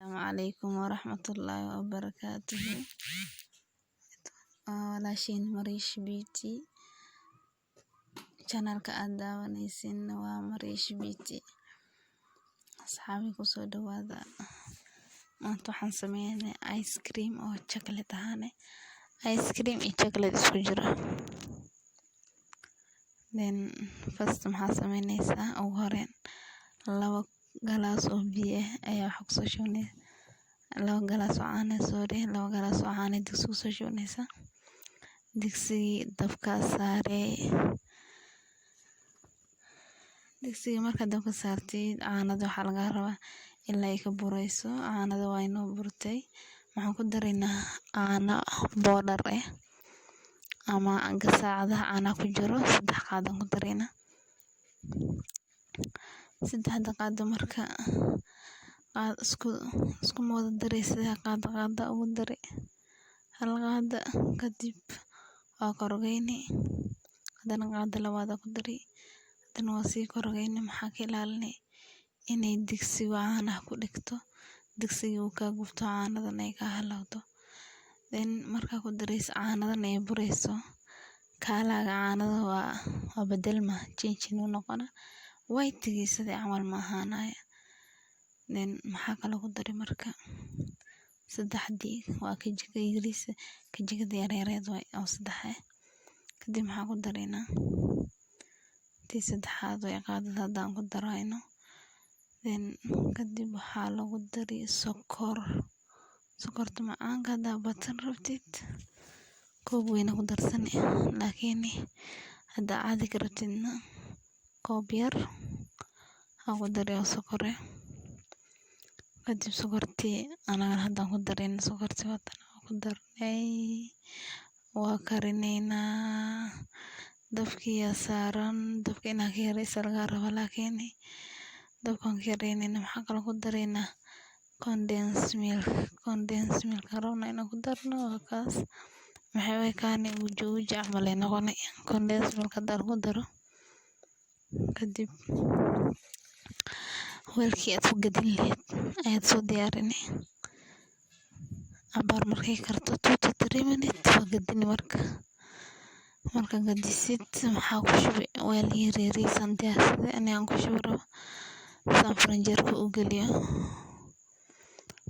Asalaamu calaykum waraxmatullaahi wabarakaatuhu. Walaashiin Mariish Beauty. Channelka aad daawanaysiin waa Mariish Beauty. Asxaabi ku soo dhawaada. Maanta waxaan sameeynaa ice cream oo chocolate ahane. Ice cream iyo chocolate isku jira. Then first maxaa sameynaysaa ugu horeen 2 galaas oo biyo ayaa wax ku soo shubnay. 2 galaas oo caano 2 galaas oo caano digsi ku soo shubnaysaa. Digsi dabka saare. Digsiga marka dabka saartid caanada waxa laga rabaa ilaa ay ka burayso. Caanada waa inoo burtay. Waxaan ku dareynaa caano powder ama gasaacada caana ku jiro 3 qaado ku dareynaa. 3 qaado marka isku wada dareysa qaado ugu dari. 1 qaado kadib waa korogeyni. Hadana qaado labaad ku dari. Hadana waa sii korogeyni maxaa ka ilaalinay inay digsiga caanaha ku dhigto. Digsiga uu ka gubto caanadan ay ka halawdo. Then marka ku dareysa caanadan ay burayso. Kaalaaga caanada waa bedelma change inuu noqona. White-giisa amal ma ahaanaya. Then maxaa kale ku dari marka 3 waa kajiga yariisa kajigada yareereed way oo 3. Kadib maxaa ku dareynaa 3aad way qaadada hadaan ku darayno. Then kadib waxaa lagu dari sokor. Sokorta macaanka hadaa batan rabtid koob weyn ku darsani. Laakiin hadaa caadi ka rabtidna koob yar ha ku dari sokor. Kadib sokortii anaga hadaan ku dareyna sokortii watan ku darnay. Waa karineyna dabkii saaran dabka inaa ka yareysa laga rabo laakiin dabkan ka yareynayna maxaa kale ku dareynaa condensed milk rabna inaan ku darno kaas maxay way kaani uji camal ay noqonay condensed milk hadaan ku daro. Kadib weelkii aad ku gadin lahayd ayaad soo diyaarinay. Abar markay karto 2 to 3 minutes waa gadin marka gadisid maxaa ku shubay weel yariisan diyaarsaday aan ku shubo faranjeerka u galiyo.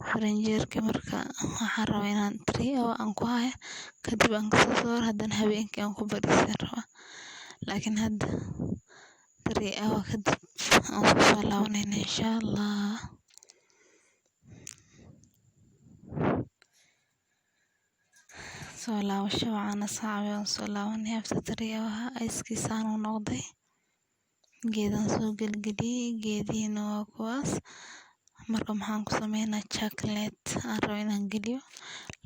Faranjeerka marka waxaan rabaa inaan 3 hour aan ku hayo kadib aan ka soo saaro hadana habeenkii aan ku bariisan raba. Laakiin hadda 3 hour kadib aan soo laabanayna inshallah. Soo laabasho wacan asxaabi aan soo laabanay after 3 hour ice-kiisa aan noqday. Geedan soo gelgeliyay geediina waa kuwaas. Marka maxaan ku sameynaa chocolate aan rabo inaan geliyo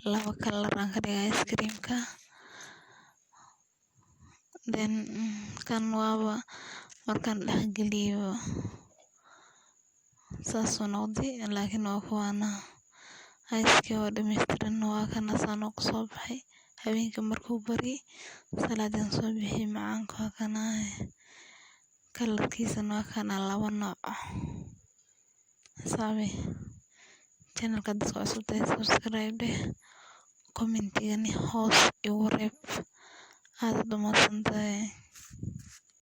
2 kalar aan ka dhigay ice cream-ka. Then kan waaba markaan dhex geliyo saas noqday laakiin waa kuwana ice-kii oo dhameystiran waa kana saan ku soo baxay. Habeenkii markuu bari salaadin soo bixi macaanka waa kana kalarkiisa waa kana 2 nooc. Asxaabi channelka dadka cusub subscribe comment-igani hoos igu reeb aad u mahadsantahay.